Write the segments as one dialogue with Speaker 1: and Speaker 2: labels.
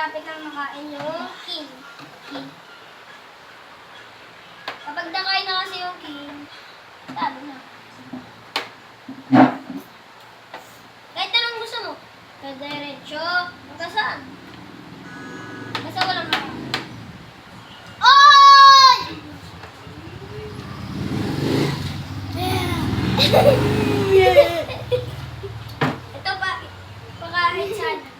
Speaker 1: malapit ng makain yung king. King. Kapag nakain na kasi yung king, sabi na. Kahit anong gusto mo. Kadiretso. Hanggang saan? Basta walang makain. Oy! Ito pa. Pagkahit sana.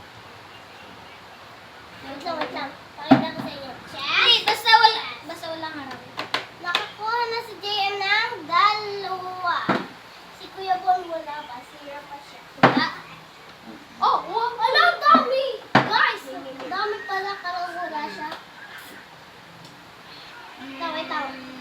Speaker 2: Wait lang. Pakita ko sa inyo.
Speaker 1: Hindi, basta walang harap.
Speaker 2: Nakakuha na si JM ng dalawa. Si Kuya Bon wala pa. Sira pa siya.
Speaker 1: Wala.
Speaker 2: Oh, wow. Ala, ang dami! Guys, ang dami pala. Karang wala siya. Wait lang.